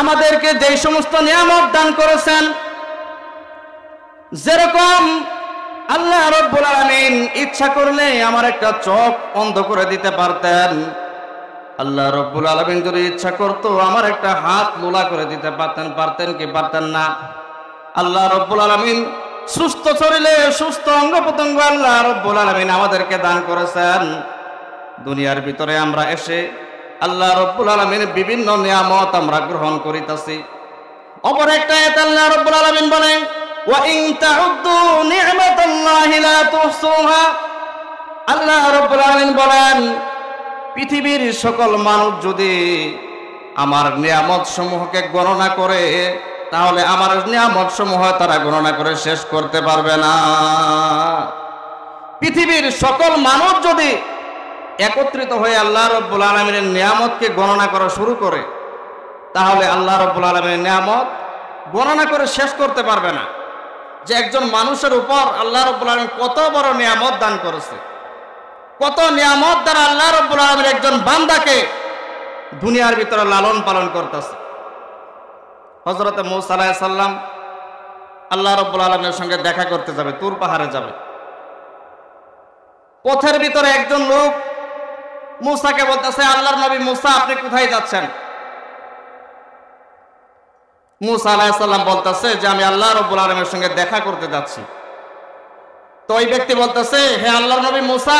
আমাদেরকে যে সমস্ত নিয়ামত দান করেছেন, যেরকম আল্লাহ রাব্বুল আলামিন ইচ্ছা করলে আমার একটা চোখ অন্ধ করে দিতে পারতেন, আল্লাহ রাব্বুল আলামিন যদি ইচ্ছা করতো আমার একটা হাত লুলা করে দিতে পারতেন কি পারতেন না? আল্লাহ রাব্বুল আলামিন সুস্থ শরীরে সুস্থ অঙ্গ প্রত্যঙ্গ আল্লাহ রাব্বুল আলামিন আমাদেরকে দান করেছেন। দুনিয়ার ভিতরে আমরা এসে আল্লাহ রাব্বুল আলামিনের বিভিন্ন নিয়ামত আমরা গ্রহণ করিতেছি। অপর একটা আয়াত আল্লাহ রাব্বুল আলামিন বলেন, ওয়া ইন তাউদ্দু নি'মাতাল্লাহি লা তুহসুহা। আল্লাহ রাব্বুল আলামিন বলেন, পৃথিবীর সকল মানুষ যদি আমার নিয়ামত সমূহকে গণনা করে, তাহলে আমার নিয়ামত সমূহ তারা গণনা করে শেষ করতে পারবে না। পৃথিবীর সকল মানুষ যদি একত্রিত হয়ে আল্লাহ রাব্বুল আলামিনের নিয়ামতকে গণনা করা শুরু করে, তাহলে আল্লাহ রাব্বুল আলামিনের নিয়ামত গণনা করে শেষ করতে পারবে না। যে একজন মানুষের উপর আল্লাহ রাব্বুল আলামিন কত বড় নিয়ামত দান করেছে, কত নিয়ামত দ্বারা আল্লাহ রাব্বুল আলামিন একজন বান্দাকে দুনিয়ার ভিতরে লালন পালন করতেছে। হযরত মূসা আলাইহিস সালাম আল্লাহ রাব্বুল আলামিনের সঙ্গে দেখা করতে যাবে, তুর পাহাড়ে যাবে। পথের ভিতরে একজন লোক মূসাকে বলতেছে, আল্লাহর নবী মূসা আপনি কোথায় যাচ্ছেন? মূসা আলাইহিস সালাম বলতেছে যে আমি আল্লাহ রাব্বুল আলামিনের সঙ্গে দেখা করতে যাচ্ছি। তো ওই ব্যক্তি বলতেছে, হে আল্লাহর নবী মূসা,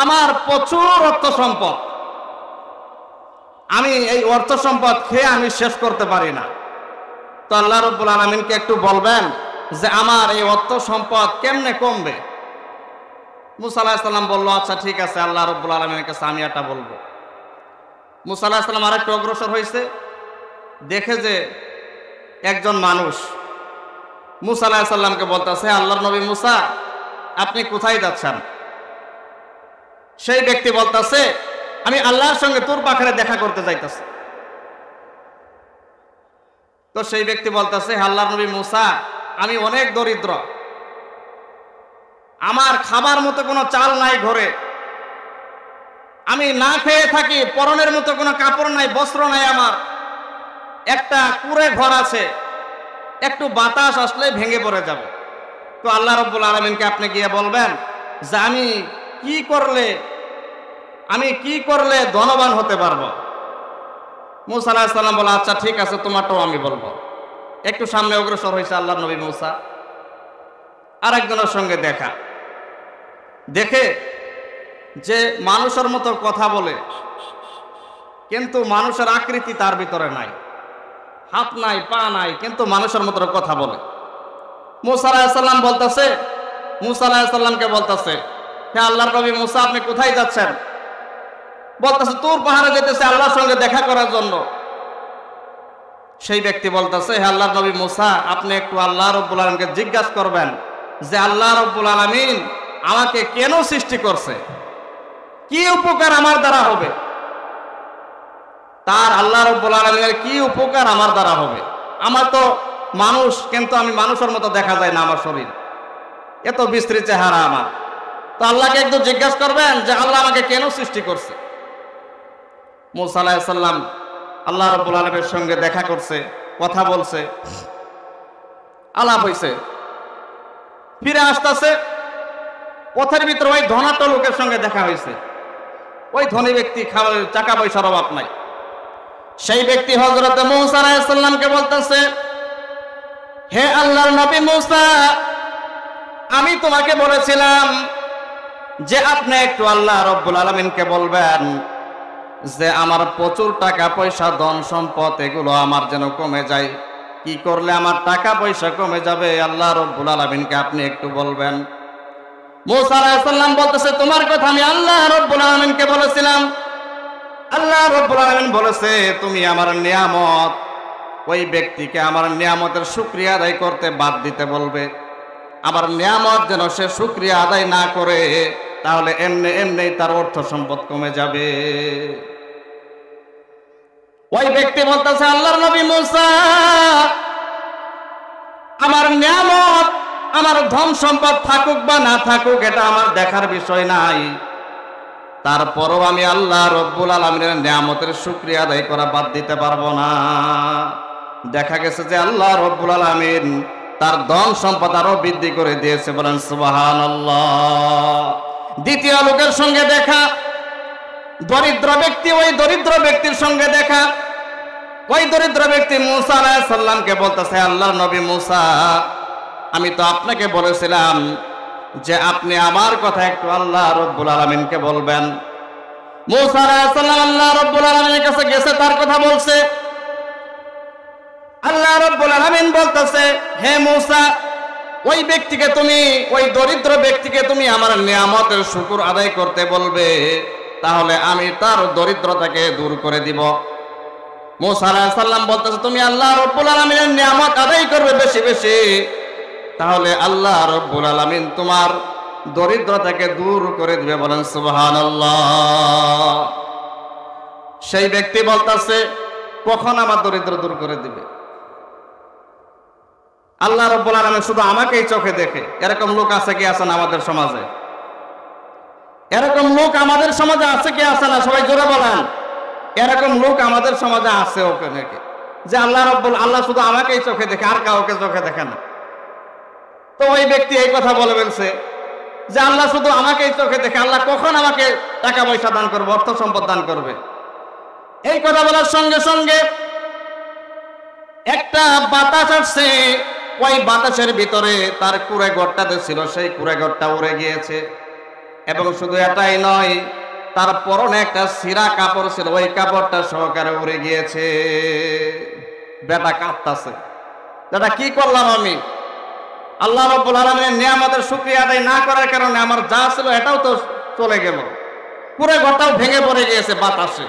আমার প্রচুর অর্থ সম্পদ, আমি এই অর্থ সম্পদ খেয়ে আমি শেষ করতে পারি না। তো আল্লাহ রাব্বুল আলামিনকে একটু বলবেন যে আমার এই অর্থ সম্পদ কেমনে কমবে? মূসা আলাইহিস সালাম বলল, আচ্ছা ঠিক আছে, আল্লাহ রাব্বুল আলামিনের কাছে আমি এটা বলবো। মূসা আলাইহিস সালাম আরেকটু অগ্রসর হয়েছে, দেখে যে একজন মানুষ মূসা আলাইহিস সালামকে বলতেছে, আল্লাহর নবী মূসা আপনি কোথায় যাচ্ছেন? সেই ব্যক্তি বলতেছে, আমি আল্লাহর সঙ্গে তুর পাহাড়ে দেখা করতে যাইতেছি। তো সেই ব্যক্তি বলতেছে, আল্লাহর নবী মূসা আমি অনেক দরিদ্র, আমার খাবার মতো কোনো চাল নাই ঘরে, আমি না খেয়ে থাকি, পরনের মতো কোনো কাপড় নাই, বস্ত্র নাই, আমার একটা কুঁড়ে ঘর আছে, একটু বাতাস আসলে ভেঙে পড়ে যাবে। তো আল্লাহ রাব্বুল আলামিনকে আপনি গিয়ে বলবেন যে আমি কি করলে ধনবান হতে পারবো? মূসা আলাইহিস সালাম বলে, আচ্ছা ঠিক আছে, তোমারটাও আমি বলবো। একটু সামনে অগ্রসর হয়েছে আল্লাহর নবী মূসা, আরেকজনের সঙ্গে দেখে যে মানুষের মতো কথা বলে, কিন্তু মানুষের আকৃতি তার ভিতরে নাই, হাত নাই, পা নাই, কিন্তু মানুষের মতো কথা বলে। মূসা আলাইহিস সালাম বলতেছে, মূসা আলাইহিস সালামকে বলতেছে, হে আল্লাহর নবী মূসা আপনি কোথায় যাচ্ছেন? বলতেছে তুর পাহাড়ে যেতেছে আল্লাহর সঙ্গে দেখা করার জন্য। সেই ব্যক্তি বলতেছে, হে আল্লাহর নবী মূসা আপনি একটু আল্লাহ রাব্বুল আলামিনকে জিজ্ঞাসা করবেন যে আল্লাহ রাব্বুল আলামিন আমাকে কেন সৃষ্টি করছে, কি উপকার আমার দ্বারা হবে, তার আল্লাহ রাব্বুল আলামিনের কি উপকার আমার দ্বারা হবে? আমার তো মানুষ, কিন্তু আমি মানুষের মতো দেখা যায় না, আমার শরীর এত বিস্তৃত চেহারা আমার। তো আল্লাহকে একটু জিজ্ঞাসা করবেন যে আল্লাহ আমাকে কেন সৃষ্টি করছে। মূসা আলাইহিস সালাম আল্লাহ রাব্বুল আলামিনের সঙ্গে দেখা করছে, কথা বলছে, আলাপ হইছে, ফিরে আসতেছে। পথের ভিতরে ওই ধনাঢ্য লোকের সঙ্গে দেখা হয়েছে। ওই ধনী ব্যক্তি টাকা পয়সার অভাব নাই। সেই ব্যক্তি হযরত মূসা আলাইহিস সালামকে বলতেছে, হে আল্লাহর নবী মূসা আমি তোমাকে বলেছিলাম যে আপনি একটু আল্লাহ রাব্বুল আলামিনকে বলবেন যে আমার প্রচুর টাকা পয়সা, ধন সম্পদ এগুলো আমার যেন কমে যায়। কি করলে আমার টাকা পয়সা কমে যাবে আল্লাহ রাব্বুল আলামিনকে আপনি একটু বলবেন। মূসা আলাইহিস সালাম বলতেছে, তোমার কথা আমি আল্লাহ রাব্বুল আলামিনকে বলেছিলাম। আল্লাহ রাব্বুল আলামিন বলেছে তুমি আমার নিয়ামত, ওই ব্যক্তিকে আমার নিয়ামতের শুকরিয়া আদায় করতে বাদ দিতে বলবে। আমার নিয়ামত যেন সে শুকরিয়া আদায় না করে, তাহলে এমনি তার অর্থ সম্পদ কমে যাবে। ওই ব্যক্তি বলতেছে, আল্লাহর নবী মূসা আমার নিয়ামত, আমার ধন সম্পদ থাকুক বা না থাকুক এটা আমার দেখার বিষয় নাই। তারপরও আমি আল্লাহ রব্বুল আলামিনের নিয়ামতের শুকরিয়া আদায় করা বাদ দিতে পারবো না। দেখা গেছে যে আল্লাহ রব্বুল আলামিন তার ধন সম্পদ আরো বৃদ্ধি করে দিয়েছে, বলেন সুবহানাল্লাহ। দ্বিতীয় লোকের সঙ্গে দেখা, দরিদ্র ব্যক্তি, ওই দরিদ্র ব্যক্তির সঙ্গে দেখা। ওই দরিদ্র ব্যক্তি মূসা আলাইহিস সালামকে বলতেছে, আল্লাহর নবী মূসা, আমি তো আপনাকে বলেছিলাম যে আপনি আমার কথা একটু আল্লাহ রব্বুল আলামিনকে বলবেন। মূসা আলাইহিস সালাম আল্লাহ রব্বুল আলামিনের কাছে গেছে, তার কথা বলছে। আল্লাহ রব্বুল আলামিন বলতেছে, হে মূসা, ওই ব্যক্তিকে তুমি, ওই দরিদ্র ব্যক্তিকে তুমি আমার নিয়ামতের শুকর আদায় করতে বলবে, তাহলে আমি তার দরিদ্রতাকে দূর করে দিব। মূসা আলাইহিস সালাম বলতেছে, তুমি আল্লাহ রব্বুল আলামিনের নিয়ামত আদায় করবে বেশি বেশি, তাহলে আল্লাহ রব্বুল আলামিন তোমার দরিদ্রতাকে দূর করে দিবে, বলেন সুবহানাল্লাহ। সেই ব্যক্তি বলতেছে, কখন আমার দরিদ্র দূর করে দিবে? আল্লাহ রব্বুল আলামিন শুধু আমাকেই চোখে দেখে। এরকম লোক আছে কি আছে না আমাদের সমাজে? এরকম লোক আমাদের সমাজে আছে কি আছে না? সবাই জোরে বলেন। এরকম লোক আমাদের সমাজে আছে ওকে নাকি, যে আল্লাহ শুধু আমাকেই চোখে দেখে, আর কাউকে চোখে দেখে না। তো ওই ব্যক্তি এই কথা বলে ফেলছে যে আল্লাহ শুধু আমাকেই চোখে দেখে, আল্লাহ কখন আমাকে টাকা পয়সা দান করবে, অর্থ সম্পদ দান করবে? এই কথা বলার সঙ্গে সঙ্গে একটা বাতাস আসছে, ওই বাতাসের ভিতরে তার কুড়ে ঘরটাতে ছিল, সেই কুড়ে ঘরটা উড়ে গিয়েছে। এবং শুধু এটাই নয়, তার পরনে একটা ছিঁড়া কাপড় ছিল, ওই কাপড়টা সহকারে উড়ে গিয়েছে। বেটা কাঁদতাছে, বেটা কি করলাম আমি? আল্লাহ রাব্বুল আলামিনের নিয়ামতের শুকরিয়া আদায় না করার কারণে আমার যা ছিল এটাও তো চলে গেল, পুরো ঘরটাও ভেঙে পড়ে গিয়েছে বাতাসে।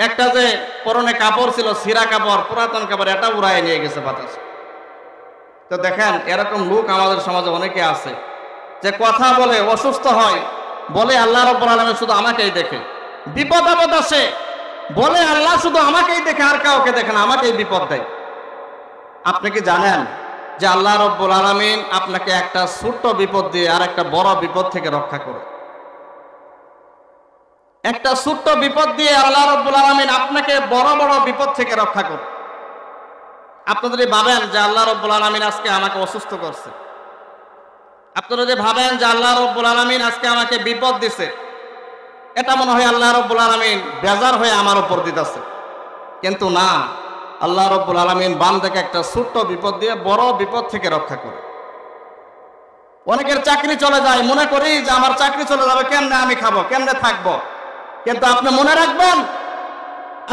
একটা যে পরনে কাপড় ছিল, ছিঁড়া কাপড়, পুরাতন কাপড়, এটা উড়ায় নিয়ে গেছে বাতাসে। তো দেখেন, এরকম লোক আমাদের সমাজে অনেকে আছে, যে কথা বলে, অসুস্থ হয়, বলে আল্লাহ রাব্বুল আলামিন শুধু আমাকেই দেখে। বিপদ আপদ আসে, বলে আল্লাহ শুধু আমাকেই দেখে, আর কাউকে দেখে না, আমাকেই বিপদ দেয়। আপনি কি জানেন যে আল্লাহ রাব্বুল আলামিন আপনাকে একটা ছোট্ট বিপদ দিয়ে আর একটা বড় বিপদ থেকে রক্ষা করে? একটা ছোট্ট বিপদ দিয়ে আল্লাহ রাব্বুল আলামিন আপনাকে বড় বড় বিপদ থেকে রক্ষা করে। আপনি যদি ভাবেন যে আল্লাহ রাব্বুল আলামিন আজকে আমাকে অসুস্থ করছে, আপনি যদি ভাবেন যে আল্লাহ রাব্বুল আলামিন আজকে আমাকে বিপদ দিছে, এটা মনে হয় আল্লাহ রাব্বুল আলামিন বেজার হয়ে আমার উপর দিতেছে। কিন্তু না, আল্লাহ রাব্বুল আলামিন বান্দাকে একটা ছোট্ট বিপদ দিয়ে বড় বিপদ থেকে রক্ষা করে। অনেকের চাকরি চলে যায়, মনে করি যে আমার চাকরি চলে যাবে, কেমনে আমি খাবো, কেমনে থাকবো। কিন্তু আপনি মনে রাখবেন,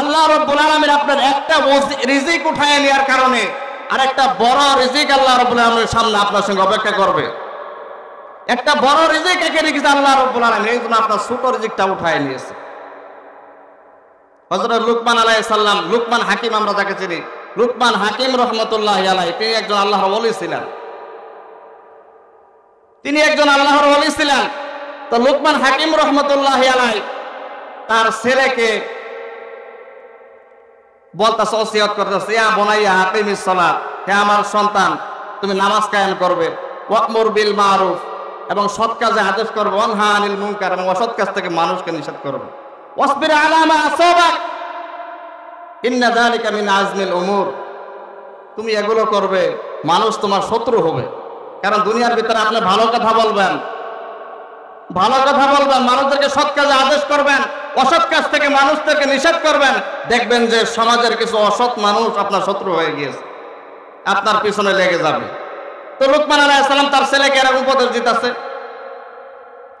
আল্লাহ রাব্বুল আলামিন আপনার একটা রিজিক উঠায় নেওয়ার কারণে আর একটা বড় রিজিক আল্লাহ রাব্বুল আলামিনের সামনে আপনার সঙ্গে অপেক্ষা করবে। একটা বড় রিজিক একে রেখেছে আল্লাহ রাব্বুল আলামিন, এই জন্য আপনার ছোট রিজিকটা উঠায় নিয়েছে। হযরত লুকমান আলাইহিস সালাম, লুকমান হাকিম আমরা যাকে চিনি, লুকমান হাকিম রহমতুল্লাহি আলাইহি, তিনি একজন আল্লাহর ওলি ছিলেন। তিনি একজন আল্লাহর ওলি ছিলেন। তো লুকমান হাকিম রহমতুল্লাহি আলাইহি তার ছেলেকে বলতেছে, ওসিয়ত করতেছে, ইয়া বুনাইয়া আকিমিস সালাত, হে আমার সন্তান, তুমি নামাজ কায়েম করবে, ওয়া'মুর বিল মারুফ, এবং সৎ কাজে আদেশ করবে, ওয়ানহা আনিল মুনকার, এবং অসৎ কাজ থেকে মানুষকে নিষেধ করবে, ওয়াসবির আলা মা আসাবাক ইন্না যালিকা মিন আজমিল উমুর। তুমি এগুলো করবে, মানুষ তোমার শত্রু হবে। কারণ দুনিয়ার ভিতরে আপনি ভালো কথা বলবেন, মানুষদেরকে সৎ কাজে আদেশ করবেন, অসৎ কাজ থেকে মানুষদেরকে নিষেধ করবেন, দেখবেন যে সমাজের কিছু অসৎ মানুষ আপনার শত্রু হয়ে গিয়েছে, আপনার পিছনে লেগে যাবে। তো লুকমান আলাইহিস সালাম তার ছেলেকে এরকম উপদেশ দিতেছে।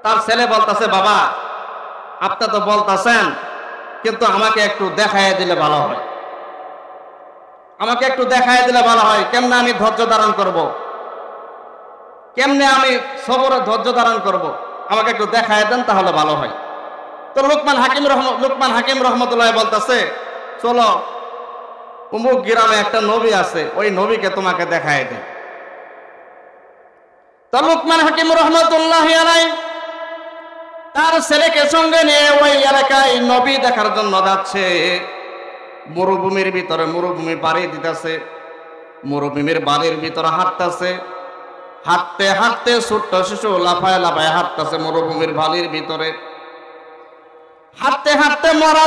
তার ছেলে বলতেছে, বাবা, আপনি তো বলতেছেন, কিন্তু আমাকে একটু দেখাইয়া দিলে ভালো হয়, আমাকে একটু দেখাইয়া দিলে ভালো হয়, কেমনে আমি ধৈর্য ধারণ করব, কেমনে আমি সবরে ধৈর্য ধারণ করব, আমাকে একটু দেখাইয়া দেন, তাহলে ভালো হয়। তো লুকমান হাকিম রহমতুল্লাহ বলতেছে, চলো অমুক গ্রামে একটা নবী আছে, ওই নবীকে তোমাকে দেখাইয়া দেন। তো লুকমান হাকিম রহমতুল্লাহি আলাইহি তার ছেলেকে সঙ্গে নিয়ে ওই এলাকায় নবী দেখার জন্য যাচ্ছে। মরুভূমির ভিতরে মরুভূমি পাড়ি দিতেছে, মরুভূমির বাড়ির ভিতরে হাঁটতেছে, হাঁটতে হাঁটতে ছোট্ট শিশু লাফায় লাফায় হাঁটতেছে মরুভূমির বালির ভিতরে। হাঁটতে হাঁটতে মরা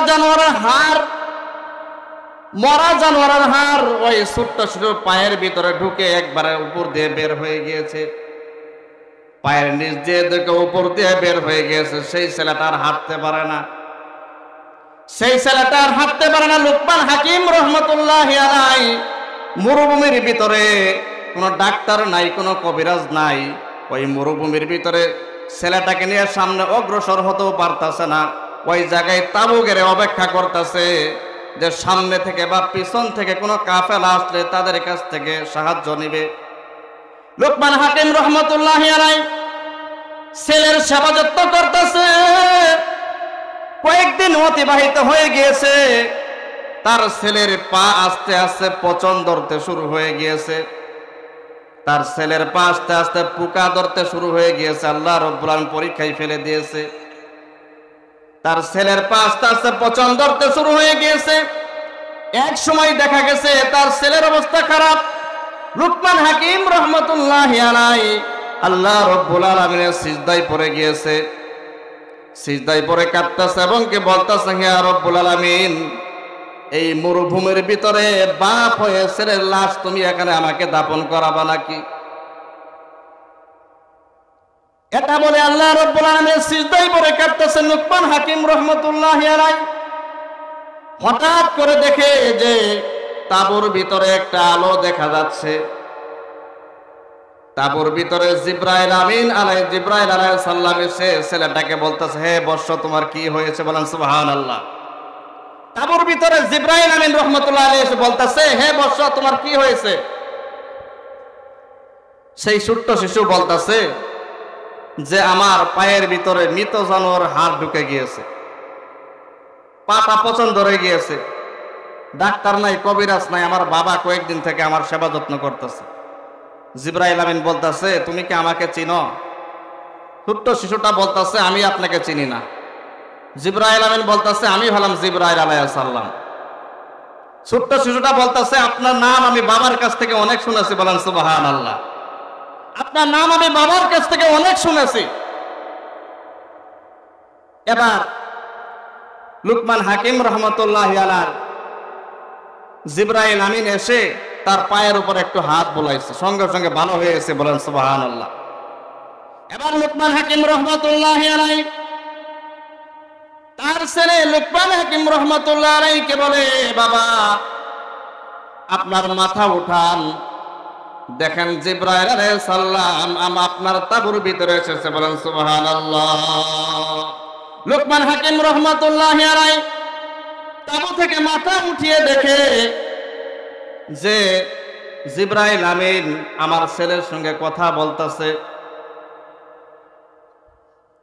জানোয়ারের হাড় ওই ছোট্ট ছোট পায়ের ভিতরে ঢুকে একবারে উপর দিয়ে বের হয়ে গিয়েছে। পায়ের নিচ দিয়ে দেখে উপর দিয়ে বের হয়ে গিয়েছে। সেই ছেলেটা আর হাঁটতে পারে না। লোকমান হাকিম রহমতুল্লাহি আলাইহি মরুভূমির ভিতরে কোনো ডাক্তার নাই, কোনো কবিরাজ নাই। ওই মরুভূমির ভিতরে ছেলেটাকে নিয়ে সামনে অগ্রসর হতেও পারতেছে না। ওই জায়গায় তাঁবু গেড়ে অপেক্ষা করতেছে যে সামনে থেকে বা পিছন থেকে কোনো কাফেলা আসলে তাদের কাছ থেকে সাহায্য নিবে। লোকমান হাকিম রহমতুল্লাহি আলাইহি ছেলের সেবা যত্ন করতেছে। কয়েকদিন অতিবাহিত হয়ে গিয়েছে। তার ছেলের পা আস্তে আস্তে পচন ধরতে শুরু হয়ে গিয়েছে। তার ছেলের পা আস্তে আস্তে পোকা ধরতে শুরু হয়ে গিয়েছে। আল্লাহ রাব্বুল আলামিন পরীক্ষায় ফেলে দিয়েছে। তার ছেলের পা আস্তে আস্তে পচন ধরতে শুরু হয়ে গিয়েছে। এক সময় দেখা গেছে তার ছেলের অবস্থা খারাপ। লোকমান হাকিম রহমতুল্লাহি আলাইহি আল্লাহ রাব্বুল আলামিনের সিজদায় পড়ে গিয়েছে। সিজদায় পড়ে কাঁদতেছে এবং কি বলতেছে, হে রব্বুল আলামিন, এই মরুভূমির ভিতরে বাপ হয়ে ছেলের লাশ তুমি এখানে আমাকে দাফন করাবা নাকি? এটা বলে আল্লাহ রাব্বুল আলামিন সিজদায় পড়ে কাঁদতেছেন লোকমান হাকিম রহমতুল্লাহি আলাইহি। হঠাৎ করে দেখে যে তাঁবুর ভিতরে একটা আলো দেখা যাচ্ছে। তাঁবুর ভিতরে জিবরাইল আলাইহিস সালাম এসে ছেলেটাকে বলতেছে, হে বৎস, তোমার কি হয়েছে? বলেন সুবহানাল্লাহ। তাঁবুর ভিতরে জিবরাইল আমিন রহমতুল্লাহ আলাইহি এসে বলতেছে, হে বৎস, তোমার কি হয়েছে? সেই ছোট্ট শিশু বলতেছে যে আমার পায়ের ভিতরে মৃত জানোয়ার হাড় ঢুকে গিয়েছে, পাটা পচন ধরে গিয়েছে। ডাক্তার নাই, কবিরাজ নাই, আমার বাবা কয়েকদিন থেকে আমার সেবা যত্ন করতেছে। জিবরাইল আমিন বলতেছে, তুমি কি আমাকে চিনো? ছোট্ট শিশুটা বলতেছে, আমি আপনাকে চিনি না। জিবরাইল আমিন বলতেছে, আমি হলাম জিবরাইল আলাইহিস সালাম। ছোট্ট শিশুটা বলতেছে, আপনার নাম আমি বাবার কাছ থেকে অনেক শুনেছি। বলেন সুবহানাল্লাহ। আপনার নাম আমি বাবার কাছ থেকে অনেক শুনেছি। এবার লোকমান হাকিম রহমতুল্লাহি আলাইহি জিবরাইল আমিন এসে তার পায়ের উপর একটু হাত বুলাইছে, সঙ্গে সঙ্গে ভালো হয়েছে। বলেন সুবহানাল্লাহ। এবার লোকমান হাকিম রহমতুল্লাহি আলাইহি তার ছেলে লোকমান হাকিম রহমতুল্লাহি আলাইহিকে বলে, বাবা, আপনার মাথা উঠান, দেখেন জিবরাইল আলাইহিস সালাম আপনার তাঁবুর ভিতরে এসেছে। বলেন সুবহানাল্লাহ। লোকমান হাকিম রহমতুল্লাহি আলাইহি তাঁবু থেকে মাথা উঠিয়ে দেখে যে জিবরাইল আমিন আমার ছেলের সঙ্গে কথা বলতেছে।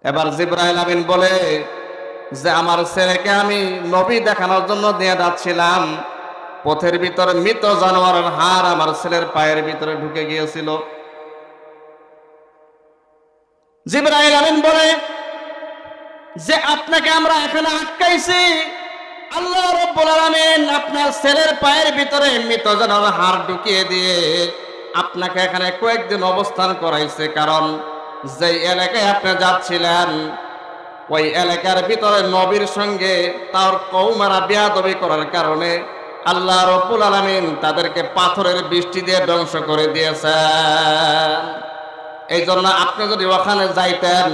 এবার জিবরাইল আমিন বলে যে আমার ছেলেকে আমি নবী দেখানোর জন্য নিয়ে যাচ্ছিলাম, পথের ভিতরে মৃত জানোয়ারের হাড় আমার ছেলের পায়ের ভিতরে ঢুকে গিয়েছিল। জিবরাইল আমিন বলে যে আপনাকে আমরা এখানে আটকাইছি, আল্লাহ রাব্বুল আলামিন আপনার ছেলের পায়ের ভিতরে মৃত জানোয়ারের হাড় ঢুকিয়ে দিয়ে আপনাকে এখানে কয়েকদিন অবস্থান করাইছে। কারণ যেই এলাকায় আপনি যাচ্ছিলেন ওই এলাকার ভিতরে নবীর সঙ্গে তার কওমেরা বেয়াদবি করার কারণে আল্লাহ রাব্বুল আলামিন তাদেরকে পাথরের বৃষ্টি দিয়ে ধ্বংস করে দিয়েছেন। এই জন্য আপনি যদি ওখানে যাইতেন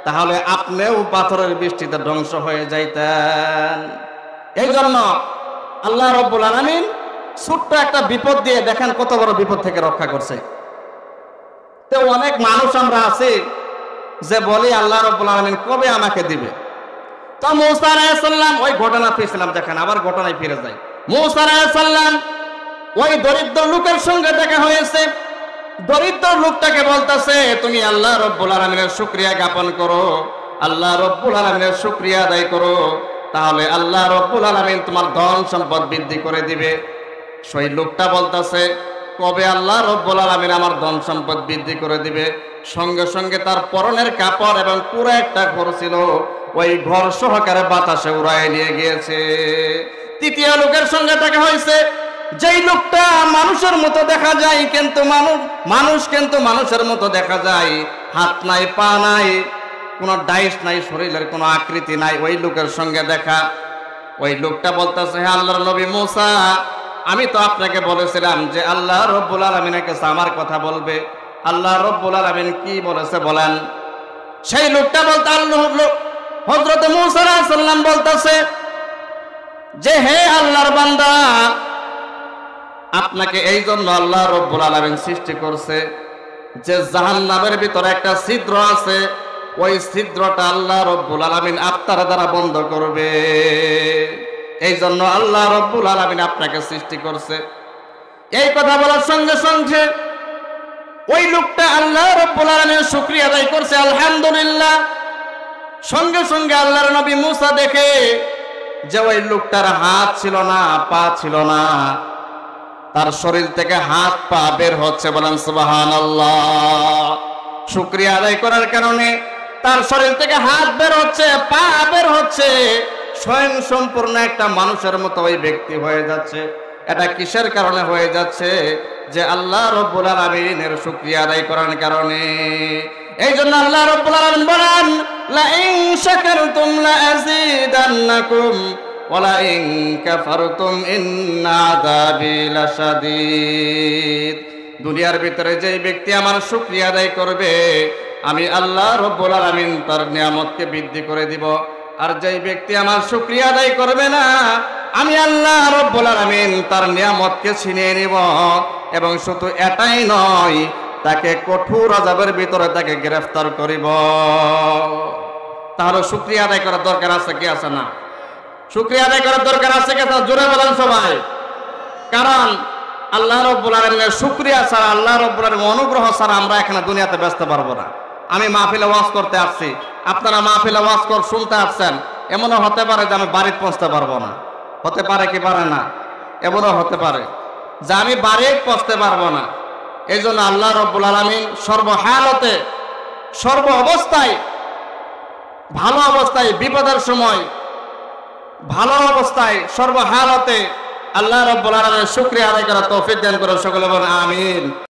তাহলে আপনিও পাথরের বৃষ্টিতে ধ্বংস হয়ে যাইতেন। এই জন্য আল্লাহ রাব্বুল আলামিন ছোট্ট একটা বিপদ দিয়ে দেখেন কত বড় বিপদ থেকে রক্ষা করছে। তো অনেক মানুষ আমরা আছি যে বলি আল্লাহ রাব্বুল আলামিন কবে আমাকে দিবে। তো মূসা আলাইহিস সালাম ওই ঘটনা পেয়েছিলাম, দেখেন আবার ঘটনায় ফিরে যাই। মূসা আলাইহিস সালাম ওই দরিদ্র লোকের সঙ্গে দেখা হয়েছে। দরিদ্র লোকটাকে বলতেছে, তুমি আল্লাহ রাব্বুল আলামিনের শুকরিয়া জ্ঞাপন করো, আল্লাহ রাব্বুল আলামিনের শুকরিয়া আদায় করো, তাহলে আল্লাহ রাব্বুল আলামিন তোমার ধন সম্পদ বৃদ্ধি করে দিবে। সেই লোকটা বলতেছে, কবে আল্লাহ রাব্বুল আলামিন আমার ধন সম্পদ বৃদ্ধি করে দিবে? সঙ্গে সঙ্গে তার পরনের কাপড় এবং পুরো একটা ঘর ছিল, ওই ঘর সহকারে বাতাসে উড়ায় নিয়ে গিয়েছে। তৃতীয় লোকের সঙ্গে দেখা হয়েছে, যেই লোকটা মানুষের মতো দেখা যায় কিন্তু মানুষ কিন্তু মানুষের মতো দেখা যায়, হাত নাই পা নাই, কোনো ডাইস নাই, শরীরের কোনো আকৃতি নাই, ওই লোকের সঙ্গে দেখা। ওই লোকটা বলতেছে, হে আল্লাহর নবী মূসা, আমি তো আপনাকে বলেছিলাম যে আল্লাহ রব্বুল আলামিনের কাছে আমার কথা বলবে। আল্লাহ রব্বুল আলামিন কি বলেছে বলেন? সেই লোকটা বলতে হযরত মূসা আলাইহিস সালাম বলতেছে যে হে আল্লাহর বান্দা, আপনাকে এই জন্য আল্লাহ রব্বুল আলামিন সৃষ্টি করছে যে জাহান্নামের ভিতরে একটা ছিদ্র আছে, ওই ছিদ্রটা আল্লাহ রব্বুল আলামিন আপনার দ্বারা বন্ধ করবে। এই জন্য আল্লাহ রব্বুল আলামিন আপনাকে সৃষ্টি করছে। এই কথা বলার সঙ্গে সঙ্গে ওই লোকটা আল্লাহ রব্বুল আলামিনের শুকরিয়া আদায় করছে, আলহামদুলিল্লাহ। সঙ্গে সঙ্গে আল্লাহর নবী মূসা দেখে যে ওই লোকটার হাত ছিল না, পা ছিল না, তার শরীর থেকে হাত পা বের হচ্ছে। বলেন সুবহানাল্লাহ। শুকরিয়া আদায় করার কারণে তার শরীর থেকে হাত বের হচ্ছে, পা বের হচ্ছে, স্বয়ং সম্পূর্ণ একটা মানুষের মতো ওই ব্যক্তি হয়ে যাচ্ছে। এটা কিসের কারণে হয়ে যাচ্ছে? যে আল্লাহ রব্বুল আলামিনের শুকরিয়া আদায় করার কারণে। এই জন্য আল্লাহ রব্বুল আলামিন বলেন, লা ইন শাকারতুম লা আযীদান্নাকুম ওয়া লা ইন কাফারতুম ইন্না আযাবি লাশাদীদ। দুনিয়ার ভিতরে যে ব্যক্তি আমার শুকরিয়া আদায় করবে, আমি আল্লাহ রব্বুল আলামিন তার নিয়ামতকে বৃদ্ধি করে দিব। আর যেই ব্যক্তি আমার শুকরিয়া আদায় করবে না, আমি আল্লাহ রব্বুল আলামিন তার নিয়ামতকে ছিনিয়ে নিব। এবং শুধু এটাই নয়, তাকে কঠোর আযাবের ভিতরে তাকে গ্রেফতার করিব। তাহলে শুকরিয়া আদায় করার দরকার আছে কি আছে না? শুকরিয়া আদায় করার দরকার আছে কি? জোরে বলেন সবাই। কারণ আল্লাহ রব্বুল আলামিনের শুকরিয়া ছাড়া, আল্লাহ রব্বুল আলামিনের অনুগ্রহ ছাড়া আমরা এখানে দুনিয়াতে ব্যস্ত পারবো না। আমি মাহফিলে ওয়াজ করতে আসছি, আপনারা মাহফিলে ওয়াজ শুনতে আসছেন, এমনও হতে পারে যে আমি বাড়িতে পৌঁছতে পারবো না। হতে পারে কি পারে না? এমনও হতে পারে যে আমি বাড়িতে পৌঁছতে পারবো না। এই জন্য আল্লাহ রব্বুল আলামিন সর্বহালতে, সর্ব অবস্থায়, ভালো অবস্থায়, বিপদের সময়, ভালো অবস্থায়, সর্বহালতে আল্লাহ রব্বুল আলামিনের শুকরিয়া আদায় করার তৌফিক দান করে সকলে বলেন আমিন।